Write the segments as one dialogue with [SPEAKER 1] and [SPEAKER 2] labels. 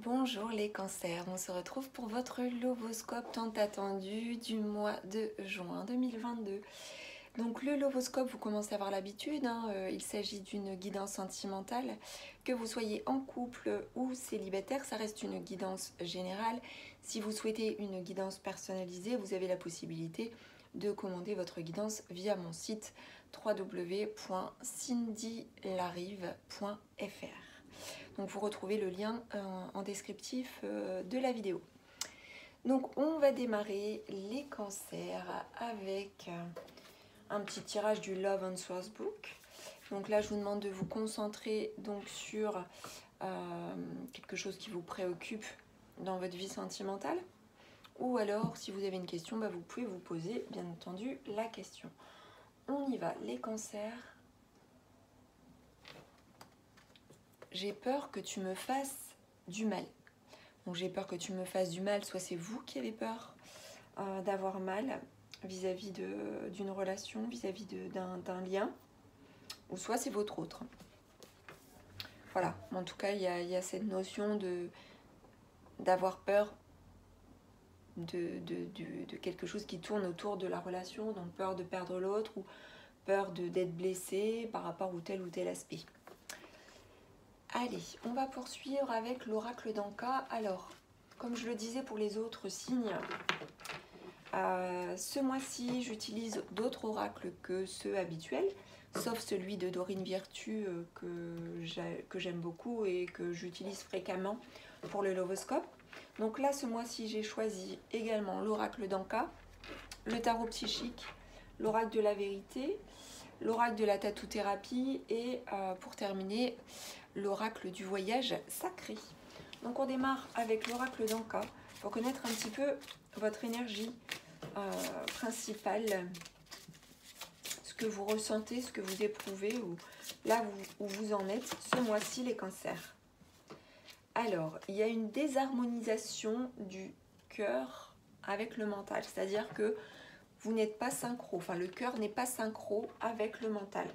[SPEAKER 1] Bonjour les cancers, on se retrouve pour votre lovoscope tant attendu du mois de juin 2022. Donc le lovoscope, vous commencez à avoir l'habitude, il s'agit d'une guidance sentimentale. Que vous soyez en couple ou célibataire, ça reste une guidance générale. Si vous souhaitez une guidance personnalisée, vous avez la possibilité de commander votre guidance via mon site www.cindylarive.fr. Donc vous retrouvez le lien en descriptif de la vidéo. Donc on va démarrer les cancers avec un petit tirage du Love Answers Book. Donc là je vous demande de vous concentrer donc sur quelque chose qui vous préoccupe dans votre vie sentimentale. Ou alors si vous avez une question, vous pouvez vous poser bien entendu la question. On y va, les cancers. J'ai peur que tu me fasses du mal. Donc j'ai peur que tu me fasses du mal, soit c'est vous qui avez peur d'avoir mal vis-à-vis d'une relation, vis-à-vis d'un lien, ou soit c'est votre autre. Voilà, en tout cas il y a cette notion d'avoir peur de quelque chose qui tourne autour de la relation, donc peur de perdre l'autre ou peur d'être blessé par rapport à tel ou tel aspect. Allez, on va poursuivre avec l'oracle d'Anka. Alors, comme je le disais pour les autres signes, ce mois-ci, j'utilise d'autres oracles que ceux habituels, sauf celui de Dorine Virtue que j'aime beaucoup et que j'utilise fréquemment pour le lovoscope. Donc là, ce mois-ci, j'ai choisi également l'oracle d'Anka, le tarot psychique, l'oracle de la vérité, l'oracle de la tatou-thérapie et pour terminer, l'oracle du voyage sacré. Donc on démarre avec l'oracle d'Anka pour connaître un petit peu votre énergie principale, ce que vous ressentez, ce que vous éprouvez, ou là où vous en êtes ce mois-ci les cancers. Alors, il y a une désharmonisation du cœur avec le mental, c'est-à-dire que vous n'êtes pas synchro, enfin le cœur n'est pas synchro avec le mental.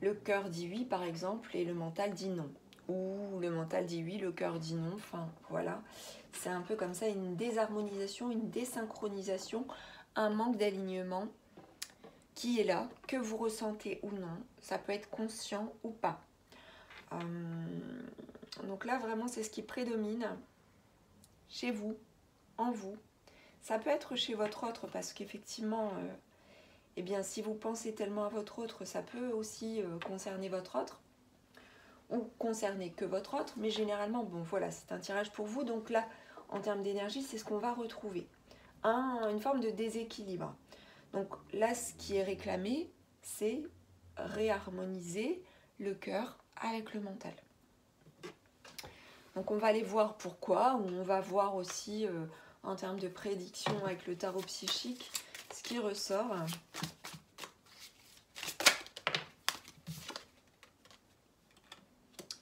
[SPEAKER 1] Le cœur dit oui par exemple et le mental dit non. Ou le mental dit oui, le cœur dit non, enfin voilà. C'est un peu comme ça, une désharmonisation, une désynchronisation, un manque d'alignement qui est là, que vous ressentez ou non. Ça peut être conscient ou pas. Donc là vraiment c'est ce qui prédomine chez vous, en vous. Ça peut être chez votre autre parce qu'effectivement... eh bien, si vous pensez tellement à votre autre, ça peut aussi concerner votre autre, ou concerner que votre autre, mais généralement, bon voilà, c'est un tirage pour vous, donc là, en termes d'énergie, c'est ce qu'on va retrouver. Une forme de déséquilibre. Donc là, ce qui est réclamé, c'est réharmoniser le cœur avec le mental. Donc on va aller voir pourquoi, ou on va voir aussi, en termes de prédiction avec le tarot psychique, ce qui ressort.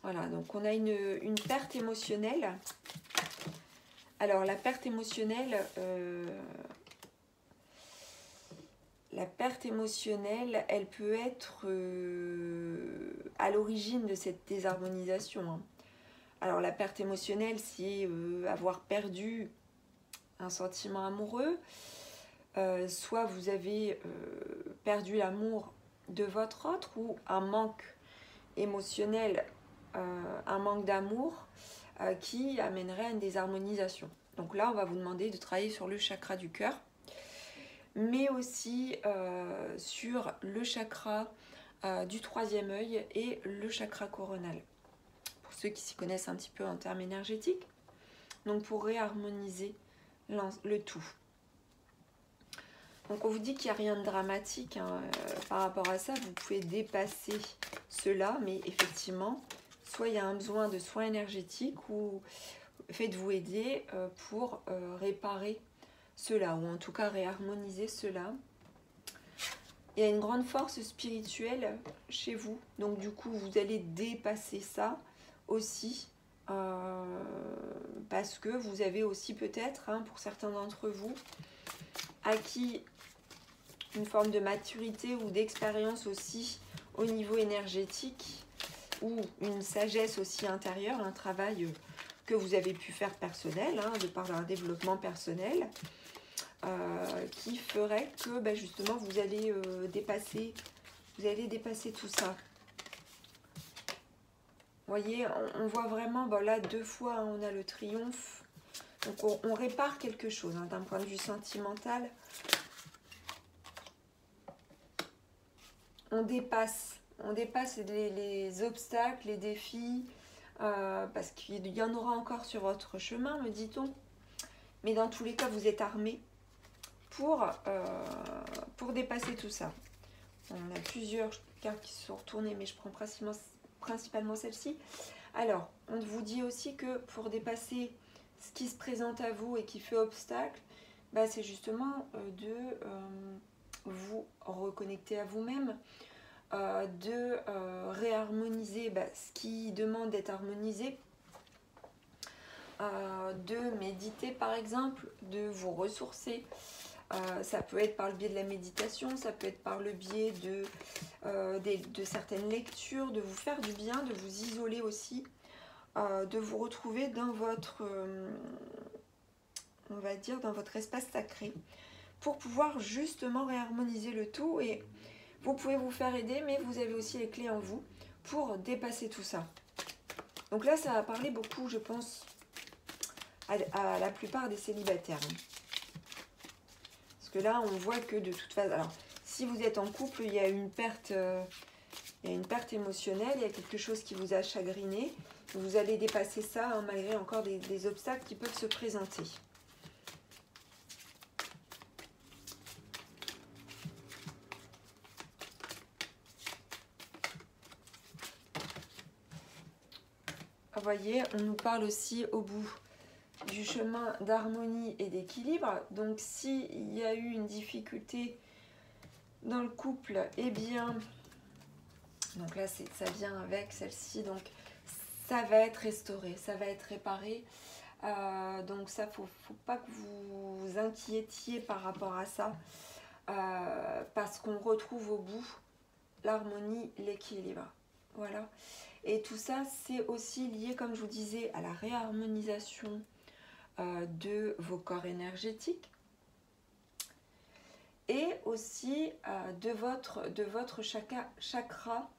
[SPEAKER 1] Voilà, donc on a une perte émotionnelle. Alors la perte émotionnelle, elle peut être à l'origine de cette désharmonisation. Alors la perte émotionnelle, c'est avoir perdu un sentiment amoureux. Soit vous avez perdu l'amour de votre autre ou un manque émotionnel, un manque d'amour qui amènerait à une désharmonisation. Donc là, on va vous demander de travailler sur le chakra du cœur, mais aussi sur le chakra du troisième œil et le chakra coronal, pour ceux qui s'y connaissent un petit peu en termes énergétiques. Donc pour réharmoniser le tout. Donc on vous dit qu'il n'y a rien de dramatique par rapport à ça, vous pouvez dépasser cela, mais effectivement, soit il y a un besoin de soins énergétiques ou faites-vous aider pour réparer cela, ou en tout cas réharmoniser cela. Il y a une grande force spirituelle chez vous, donc du coup vous allez dépasser ça aussi, parce que vous avez aussi peut-être, pour certains d'entre vous, acquis une forme de maturité ou d'expérience aussi au niveau énergétique ou une sagesse aussi intérieure, un travail que vous avez pu faire personnel, hein, de par un développement personnel, qui ferait que bah, justement vous allez dépasser tout ça. Vous voyez, on voit vraiment, bon là 2 fois, hein, on a le triomphe. Donc on répare quelque chose, hein, d'un point de vue sentimental. On dépasse les obstacles, les défis, parce qu'il y en aura encore sur votre chemin, me dit-on. Mais dans tous les cas, vous êtes armés pour dépasser tout ça. On a plusieurs cartes qui se sont retournées, mais je prends principalement celle-ci. Alors, on vous dit aussi que pour dépasser ce qui se présente à vous et qui fait obstacle, bah, c'est justement de vous reconnecter à vous-même, de réharmoniser bah, ce qui demande d'être harmonisé, de méditer par exemple, de vous ressourcer. Ça peut être par le biais de la méditation, ça peut être par le biais de certaines lectures, de vous faire du bien, de vous isoler aussi, de vous retrouver dans votre, on va dire, dans votre espace sacré, pour pouvoir justement réharmoniser le tout. Et vous pouvez vous faire aider, mais vous avez aussi les clés en vous pour dépasser tout ça. Donc là, ça va parler beaucoup, je pense, à la plupart des célibataires. Parce que là, on voit que de toute façon... Alors, si vous êtes en couple, il y a une perte émotionnelle, il y a quelque chose qui vous a chagriné. Vous allez dépasser ça, hein, malgré encore des obstacles qui peuvent se présenter. Vous voyez, on nous parle aussi au bout du chemin d'harmonie et d'équilibre. Donc, s'il y a eu une difficulté dans le couple, eh bien, donc là, ça vient avec celle-ci, donc ça va être restauré, ça va être réparé. Donc ça, faut pas que vous vous inquiétiez par rapport à ça, parce qu'on retrouve au bout l'harmonie, l'équilibre. Voilà. Et tout ça, c'est aussi lié, comme je vous disais, à la réharmonisation de vos corps énergétiques et aussi de votre chakra,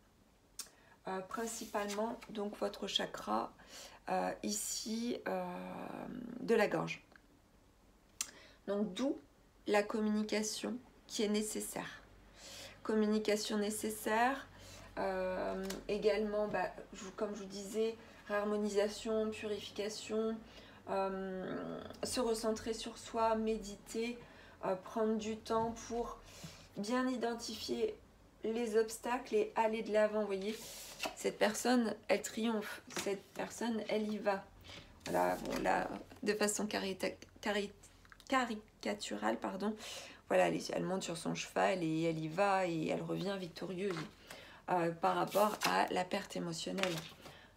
[SPEAKER 1] principalement, donc votre chakra ici de la gorge. Donc d'où la communication qui est nécessaire. Communication nécessaire. Également, bah, comme je vous disais, harmonisation, purification, se recentrer sur soi, méditer, prendre du temps pour bien identifier les obstacles et aller de l'avant. Vous voyez, cette personne, elle triomphe, cette personne, elle y va. Voilà, bon là, de façon caricaturale, pardon. Voilà, elle monte sur son cheval et elle y va et elle revient victorieuse. Par rapport à la perte émotionnelle,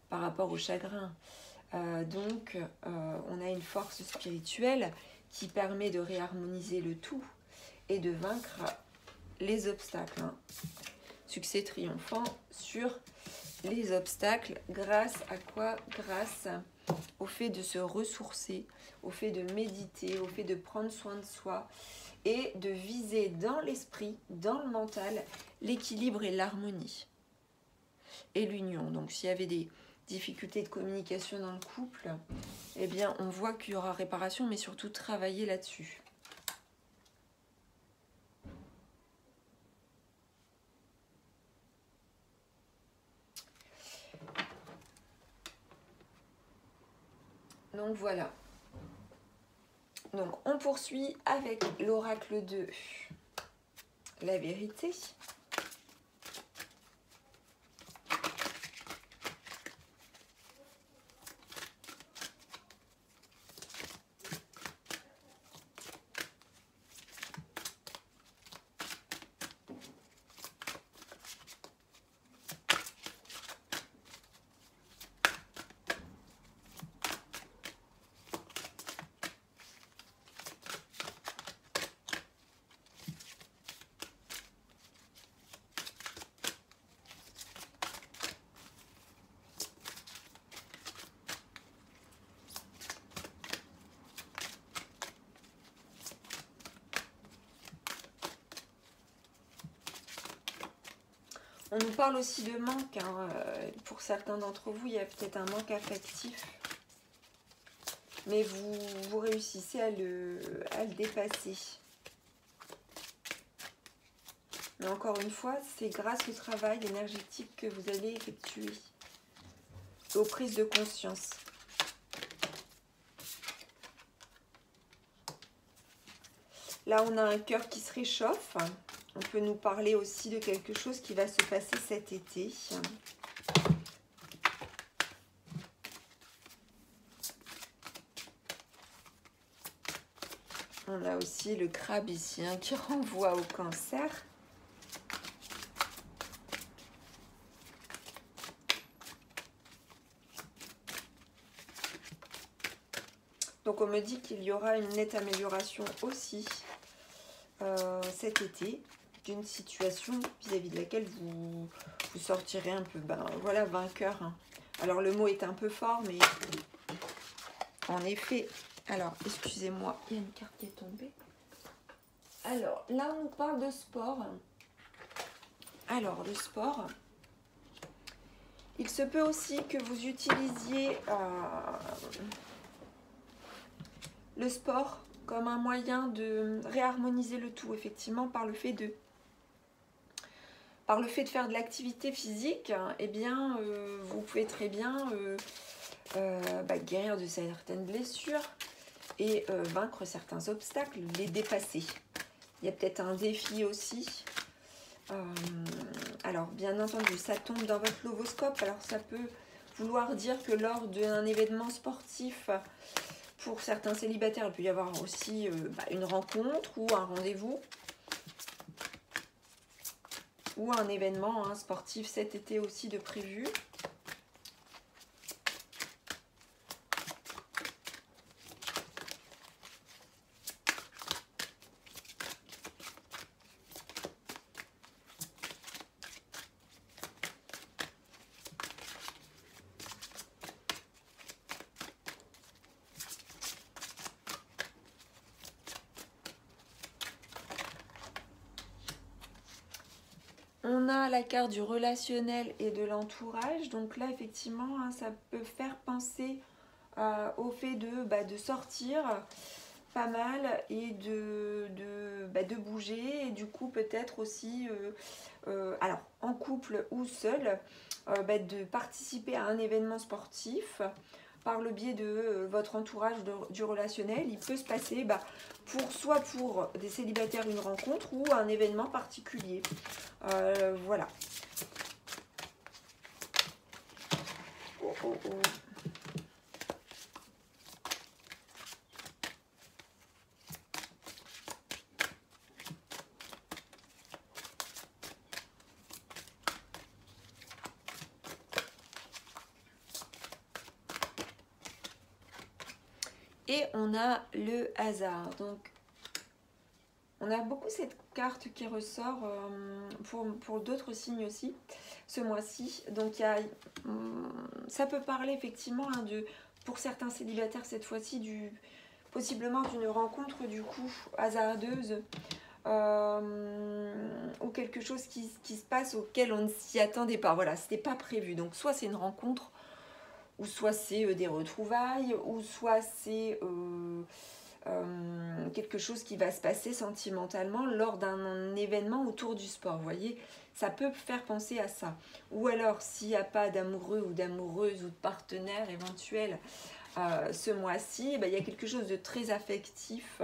[SPEAKER 1] par rapport au chagrin. Donc, on a une force spirituelle qui permet de réharmoniser le tout et de vaincre les obstacles. Hein. Succès triomphant sur les obstacles. Grâce à quoi? Grâce au fait de se ressourcer, au fait de méditer, au fait de prendre soin de soi et de viser dans l'esprit, dans le mental, l'équilibre et l'harmonie et l'union. Donc s'il y avait des difficultés de communication dans le couple, eh bien on voit qu'il y aura réparation, mais surtout travailler là-dessus. Donc voilà. Donc on poursuit avec l'oracle de la vérité. On nous parle aussi de manque. Hein. Pour certains d'entre vous, il y a peut-être un manque affectif. Mais vous réussissez à le dépasser. Mais encore une fois, c'est grâce au travail énergétique que vous allez effectuer. Aux prises de conscience. Là, on a un cœur qui se réchauffe. On peut nous parler aussi de quelque chose qui va se passer cet été. On a aussi le crabe ici hein, qui renvoie au cancer. Donc on me dit qu'il y aura une nette amélioration aussi cet été d'une situation vis-à-vis de laquelle vous sortirez un peu, voilà, vainqueur. Hein. Alors le mot est un peu fort, mais en effet, alors excusez-moi, il y a une carte qui est tombée. Alors là on parle de sport. Alors le sport, il se peut aussi que vous utilisiez le sport comme un moyen de réharmoniser le tout, effectivement, par le fait de faire de l'activité physique, eh bien, vous pouvez très bien guérir de certaines blessures et vaincre certains obstacles, les dépasser. Il y a peut-être un défi aussi. Alors, bien entendu, ça tombe dans votre lovoscope. Alors, ça peut vouloir dire que lors d'un événement sportif, pour certains célibataires, il peut y avoir aussi une rencontre ou un rendez-vous ou un événement sportif cet été aussi de prévu. On a la carte du relationnel et de l'entourage. Donc là, effectivement, hein, ça peut faire penser au fait de sortir pas mal et de bouger. Et du coup, peut-être aussi, alors en couple ou seul, de participer à un événement sportif. Par le biais de votre entourage du relationnel, il peut se passer soit pour des célibataires une rencontre ou un événement particulier. Voilà. Oh, oh, oh. Et on a le hasard. Donc, on a beaucoup cette carte qui ressort pour d'autres signes aussi, ce mois-ci. Donc, ça peut parler effectivement pour certains célibataires cette fois-ci, possiblement d'une rencontre du coup hasardeuse ou quelque chose qui se passe auquel on ne s'y attendait pas. Voilà, c'était pas prévu. Donc, soit c'est une rencontre, ou soit c'est des retrouvailles, ou soit c'est quelque chose qui va se passer sentimentalement lors d'un événement autour du sport. Vous voyez, ça peut faire penser à ça. Ou alors, s'il n'y a pas d'amoureux ou d'amoureuse ou de partenaire éventuel ce mois-ci, il y a quelque chose de très affectif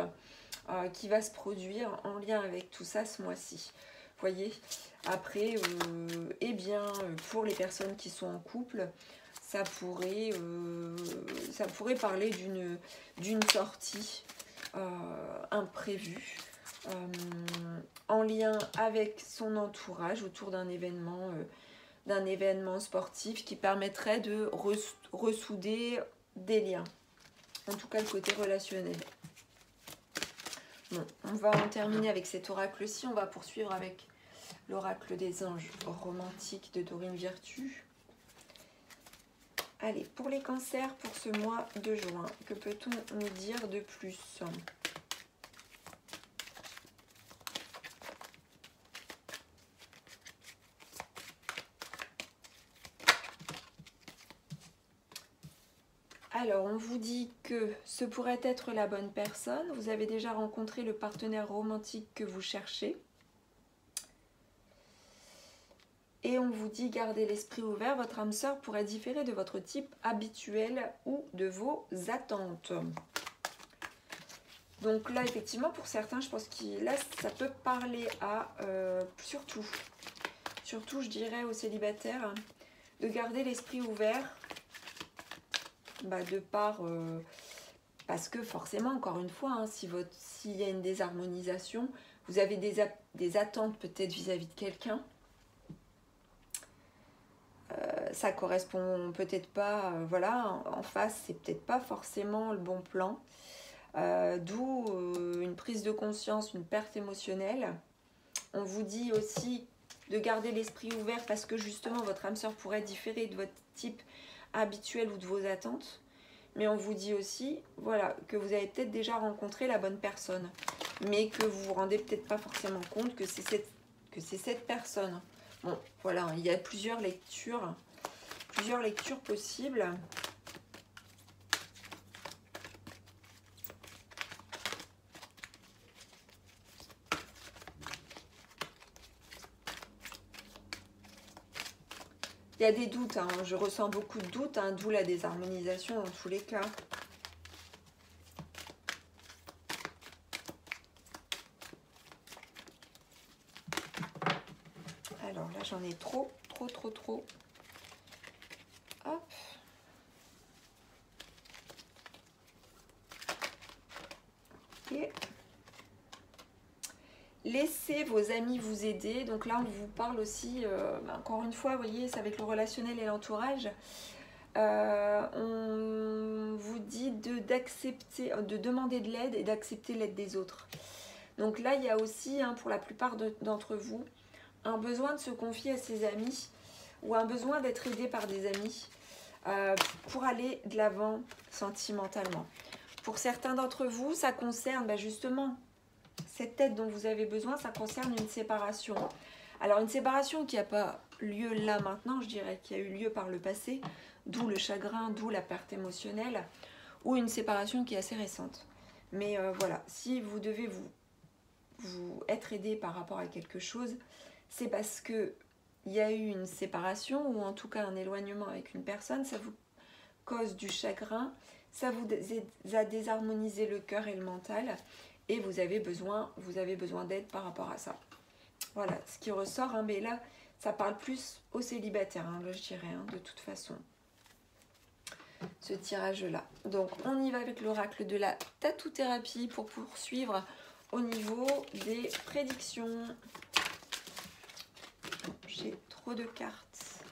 [SPEAKER 1] qui va se produire en lien avec tout ça ce mois-ci. Vous voyez, après, pour les personnes qui sont en couple, ça pourrait parler d'une sortie imprévue en lien avec son entourage autour d'un événement sportif qui permettrait de ressouder des liens. En tout cas, le côté relationnel. Bon, on va en terminer avec cet oracle-ci. On va poursuivre avec l'oracle des anges romantiques de Dorine Virtue. Allez, pour les cancers, pour ce mois de juin, que peut-on nous dire de plus ? Alors, on vous dit que ce pourrait être la bonne personne. Vous avez déjà rencontré le partenaire romantique que vous cherchez. Et on vous dit, gardez l'esprit ouvert, votre âme sœur pourrait différer de votre type habituel ou de vos attentes. Donc là, effectivement, pour certains, je pense que là, ça peut parler à, surtout, je dirais aux célibataires, de garder l'esprit ouvert, de par, parce que forcément, encore une fois, hein, s'il y a une désharmonisation, vous avez des attentes peut-être vis-à-vis de quelqu'un, ça correspond peut-être pas, voilà, en face, c'est peut-être pas forcément le bon plan. D'où une prise de conscience, une perte émotionnelle. On vous dit aussi de garder l'esprit ouvert parce que justement votre âme sœur pourrait différer de votre type habituel ou de vos attentes. Mais on vous dit aussi, voilà, que vous avez peut-être déjà rencontré la bonne personne, mais que vous vous rendez peut-être pas forcément compte que c'est cette personne. Bon, voilà, il y a plusieurs lectures possibles. Il y a des doutes, hein. Je ressens beaucoup de doutes, hein, d'où la désharmonisation dans tous les cas. Alors là, j'en ai trop. Hop. Et laissez vos amis vous aider. Donc là, on vous parle aussi, encore une fois, vous voyez, c'est avec le relationnel et l'entourage. On vous dit de demander de l'aide et d'accepter l'aide des autres. Donc là, il y a aussi, hein, pour la plupart d'entre vous, un besoin de se confier à ses amis ou un besoin d'être aidé par des amis pour aller de l'avant sentimentalement. Pour certains d'entre vous, ça concerne justement cette aide dont vous avez besoin, ça concerne une séparation. Alors une séparation qui n'a pas lieu là maintenant, je dirais, qui a eu lieu par le passé, d'où le chagrin, d'où la perte émotionnelle, ou une séparation qui est assez récente. Mais voilà, si vous devez vous être aidé par rapport à quelque chose, c'est parce que il y a eu une séparation ou en tout cas un éloignement avec une personne, ça vous cause du chagrin, ça vous a désharmonisé le cœur et le mental et vous avez besoin d'aide par rapport à ça. Voilà, ce qui ressort, hein, mais là, ça parle plus aux célibataires, hein, là, je dirais, hein, de toute façon. Ce tirage-là. Donc, on y va avec l'oracle de la tatou-thérapie pour poursuivre au niveau des prédictions. J'ai trop de cartes.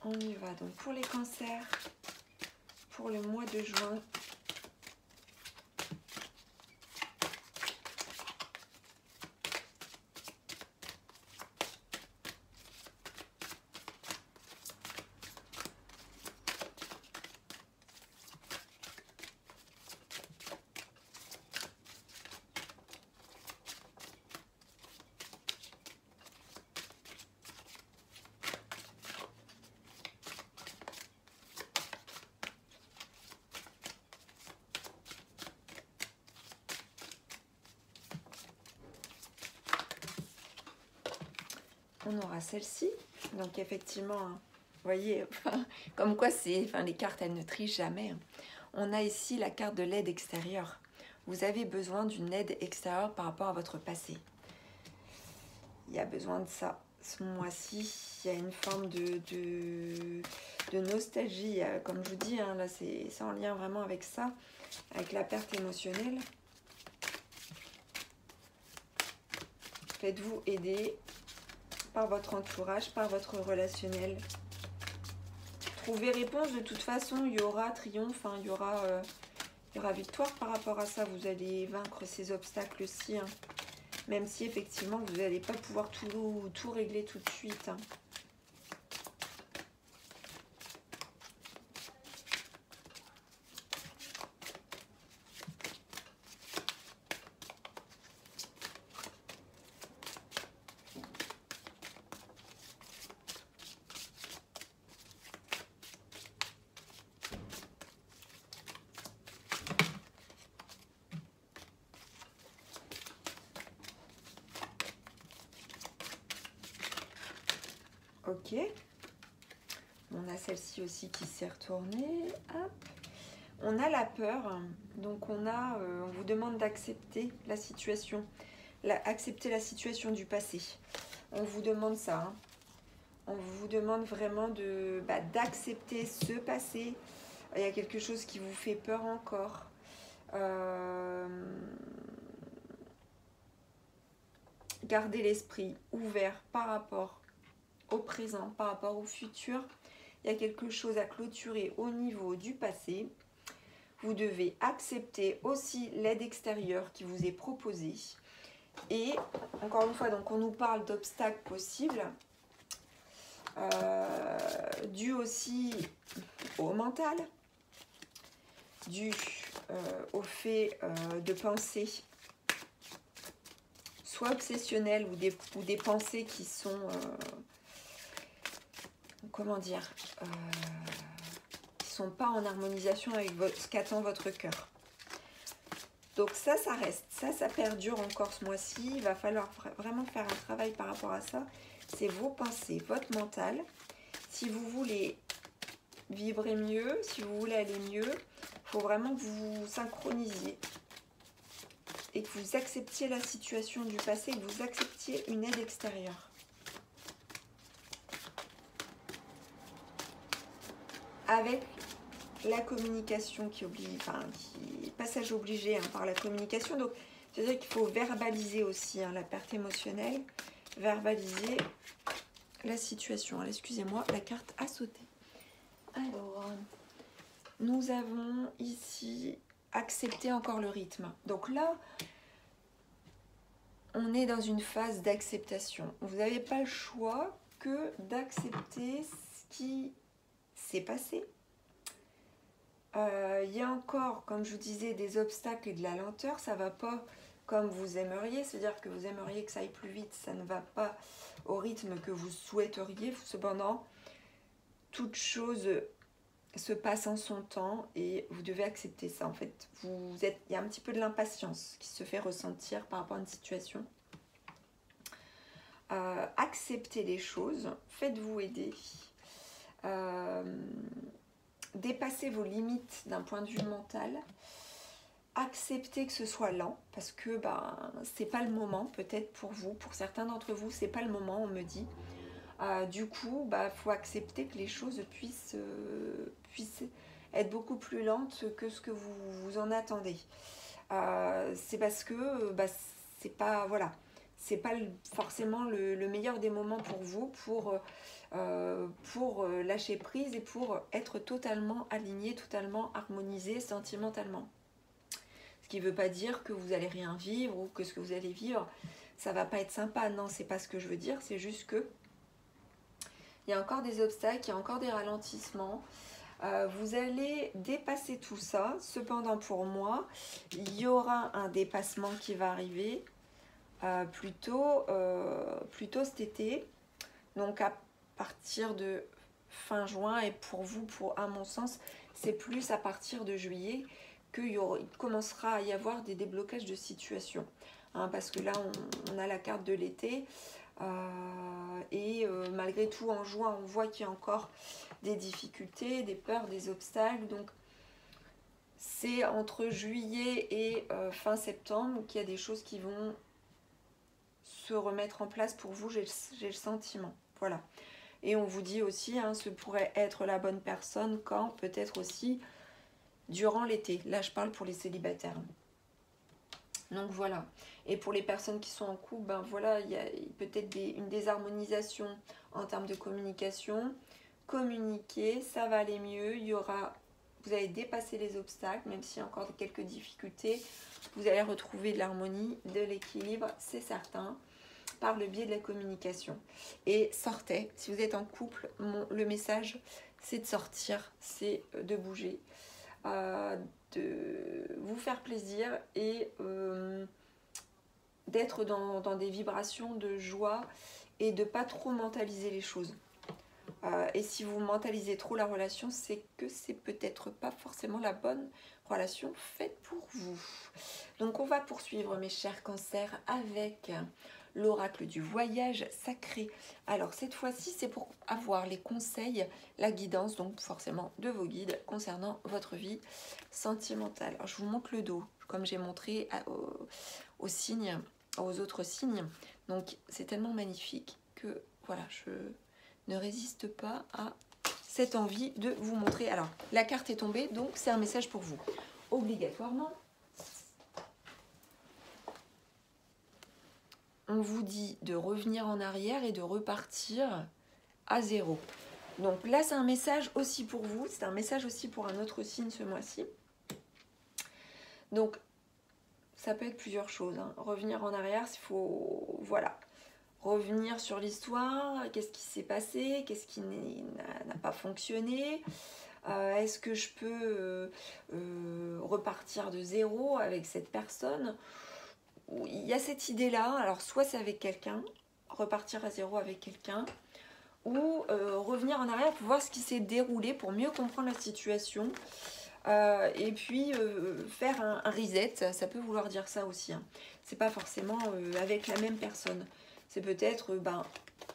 [SPEAKER 1] On y va donc pour les cancers, pour le mois de juin. On aura celle-ci, donc effectivement, hein, vous voyez, comme quoi les cartes, elles ne trichent jamais. Hein. On a ici la carte de l'aide extérieure. Vous avez besoin d'une aide extérieure par rapport à votre passé. Il y a besoin de ça. Ce mois-ci, il y a une forme de nostalgie. Comme je vous dis, hein, là, c'est en lien vraiment avec ça, avec la perte émotionnelle. Faites-vous aider par votre entourage, par votre relationnel. Trouvez réponse, de toute façon, il y aura triomphe, hein, il y aura victoire par rapport à ça. Vous allez vaincre ces obstacles-ci, hein, même si effectivement, vous n'allez pas pouvoir tout régler tout de suite. Hein. Ok. On a celle-ci aussi qui s'est retournée. Hop. On a la peur. Donc on vous demande d'accepter la situation. Accepter la situation du passé. On vous demande ça. Hein. On vous demande vraiment d'accepter ce passé. Il y a quelque chose qui vous fait peur encore. Gardez l'esprit ouvert par rapport au présent, par rapport au futur. Il y a quelque chose à clôturer au niveau du passé. Vous devez accepter aussi l'aide extérieure qui vous est proposée. Et encore une fois, donc on nous parle d'obstacles possibles, dû aussi au mental, dû au fait de penser soit obsessionnelles ou des pensées qui sont, comment dire, qui sont pas en harmonisation avec ce qu'attend votre cœur. Donc ça reste, ça perdure encore ce mois-ci. Il va falloir vraiment faire un travail par rapport à ça. C'est vos pensées, votre mental. Si vous voulez vibrer mieux, si vous voulez aller mieux, il faut vraiment que vous vous synchronisiez et que vous acceptiez la situation du passé, que vous acceptiez une aide extérieure. Avec la communication qui oblige, passage obligé par la communication. Donc, c'est-à-dire qu'il faut verbaliser aussi la perte émotionnelle, verbaliser la situation. Excusez-moi, la carte a sauté. Alors, nous avons ici accepté encore le rythme. Donc là, on est dans une phase d'acceptation. Vous n'avez pas le choix que d'accepter ce qui s'est passé. Il y a encore, comme je vous disais, des obstacles et de la lenteur. Ça ne va pas comme vous aimeriez. C'est-à-dire que vous aimeriez que ça aille plus vite. Ça ne va pas au rythme que vous souhaiteriez. Cependant, toute chose se passe en son temps et vous devez accepter ça. En fait, il y a un petit peu de l'impatience qui se fait ressentir par rapport à une situation. Acceptez les choses. Faites-vous aider. Dépassez vos limites d'un point de vue mental. Acceptez que ce soit lent parce que c'est pas le moment, peut-être pour vous, pour certains d'entre vous, c'est pas le moment, on me dit. Du coup, faut accepter que les choses puissent être beaucoup plus lentes que ce que vous en attendez. C'est parce que c'est pas forcément le meilleur des moments pour vous pour lâcher prise et pour être totalement aligné, totalement harmonisé sentimentalement. Ce qui ne veut pas dire que vous allez rien vivre ou que ce que vous allez vivre, ça va pas être sympa. Non, c'est pas ce que je veux dire, c'est juste que il y a encore des obstacles, il y a encore des ralentissements. Vous allez dépasser tout ça. Cependant, pour moi, il y aura un dépassement qui va arriver plutôt cet été. Donc, à partir de fin juin, et pour vous, à mon sens, c'est plus à partir de juillet qu'il commencera à y avoir des déblocages de situation. Parce que là, on a la carte de l'été. Malgré tout, en juin, on voit qu'il y a encore des difficultés, des peurs, des obstacles. Donc, c'est entre juillet et fin septembre qu'il y a des choses qui vont se remettre en place pour vous, j'ai le sentiment. Voilà. Et on vous dit aussi, ce pourrait être la bonne personne quand, peut-être aussi, durant l'été. Là, je parle pour les célibataires. Donc voilà. Et pour les personnes qui sont en couple, voilà, il y a peut-être une désharmonisation en termes de communication. Communiquer, ça va aller mieux. Vous allez dépasser les obstacles, même s'il y a encore quelques difficultés. Vous allez retrouver de l'harmonie, de l'équilibre, c'est certain, par le biais de la communication. Et sortez. Si vous êtes en couple, le message, c'est de sortir, c'est de bouger. De vous faire plaisir et d'être dans des vibrations de joie et de pas trop mentaliser les choses. Et si vous mentalisez trop la relation, c'est que c'est peut-être pas forcément la bonne relation faite pour vous. Donc on va poursuivre, mes chers cancers, avec l'oracle du voyage sacré. Alors cette fois-ci, c'est pour avoir les conseils, la guidance, donc forcément de vos guides concernant votre vie sentimentale. Alors, je vous montre le dos, comme j'ai montré aux signes, aux autres signes. Donc c'est tellement magnifique que voilà, je ne résiste pas à cette envie de vous montrer. Alors, la carte est tombée, donc c'est un message pour vous. Obligatoirement, on vous dit de revenir en arrière et de repartir à zéro. Donc là, c'est un message aussi pour vous, c'est un message aussi pour un autre signe ce mois-ci. Donc, ça peut être plusieurs choses. Hein. Revenir en arrière, il faut... Voilà. Revenir sur l'histoire, qu'est-ce qui s'est passé, qu'est-ce qui n'a pas fonctionné, est-ce que je peux repartir de zéro avec cette personne? Il y a cette idée-là, alors soit c'est avec quelqu'un, repartir à zéro avec quelqu'un, ou revenir en arrière pour voir ce qui s'est déroulé, pour mieux comprendre la situation, et puis faire un reset, ça peut vouloir dire ça aussi. Hein. C'est pas forcément avec la même personne. C'est peut-être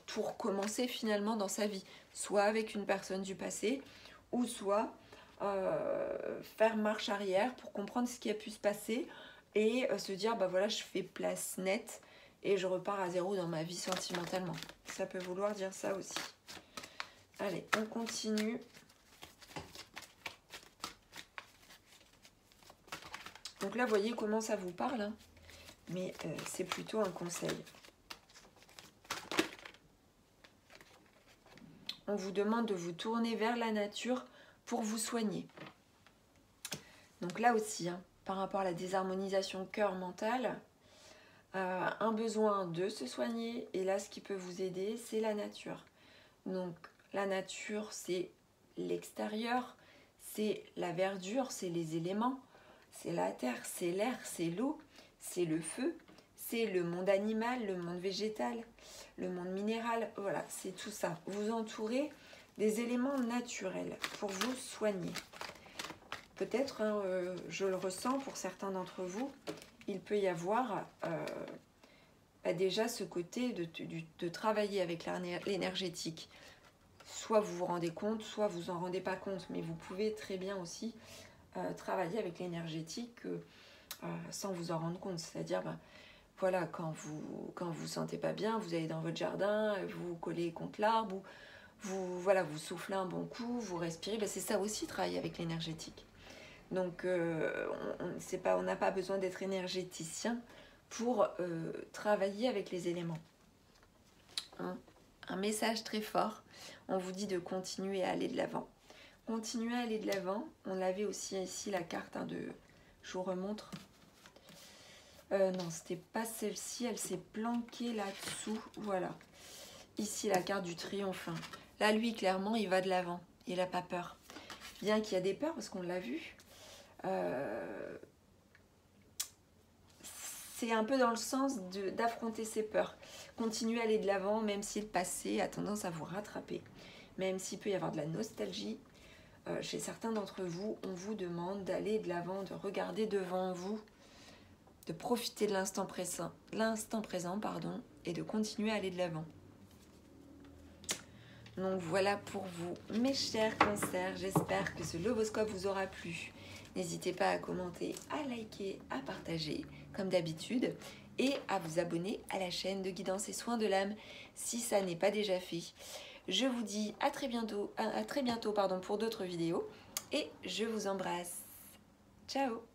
[SPEAKER 1] tout recommencer finalement dans sa vie, soit avec une personne du passé, ou soit faire marche arrière pour comprendre ce qui a pu se passer et se dire, voilà, je fais place nette et je repars à zéro dans ma vie sentimentalement. Ça peut vouloir dire ça aussi. Allez, on continue. Donc là, vous voyez comment ça vous parle, hein, mais c'est plutôt un conseil. On vous demande de vous tourner vers la nature pour vous soigner. Donc là aussi, hein, par rapport à la désharmonisation cœur-mental, un besoin de se soigner. Et là, ce qui peut vous aider, c'est la nature. Donc la nature, c'est l'extérieur, c'est la verdure, c'est les éléments, c'est la terre, c'est l'air, c'est l'eau, c'est le feu, c'est le monde animal, le monde végétal, le monde minéral, voilà, c'est tout ça. Vous entourez des éléments naturels pour vous soigner. Peut-être, hein, je le ressens pour certains d'entre vous, il peut y avoir déjà ce côté de travailler avec l'énergétique. Soit vous vous rendez compte, soit vous en rendez pas compte, mais vous pouvez très bien aussi travailler avec l'énergétique sans vous en rendre compte. C'est-à-dire, voilà, quand vous sentez pas bien, vous allez dans votre jardin, vous vous collez contre l'arbre, vous soufflez un bon coup, vous respirez. C'est ça aussi, travailler avec l'énergétique. Donc, on n'a pas besoin d'être énergéticien pour travailler avec les éléments. Un message très fort, on vous dit de continuer à aller de l'avant. Continuer à aller de l'avant, on avait aussi ici la carte je vous remontre. Non, c'était pas celle-ci, elle s'est planquée là-dessous, voilà. Ici, la carte du triomphe. Là, lui, clairement, il va de l'avant, il n'a pas peur. Bien qu'il y a des peurs, parce qu'on l'a vu, c'est un peu dans le sens d'affronter ses peurs. Continuer à aller de l'avant, même si le passé a tendance à vous rattraper. Même s'il peut y avoir de la nostalgie. Chez certains d'entre vous, on vous demande d'aller de l'avant, de regarder devant vous, de profiter de l'instant présent, et de continuer à aller de l'avant. Donc voilà pour vous, mes chers cancers. J'espère que ce Loboscope vous aura plu. N'hésitez pas à commenter, à liker, à partager, comme d'habitude, et à vous abonner à la chaîne de Guidance et Soins de l'âme, si ça n'est pas déjà fait. Je vous dis à très bientôt pour d'autres vidéos, et je vous embrasse. Ciao!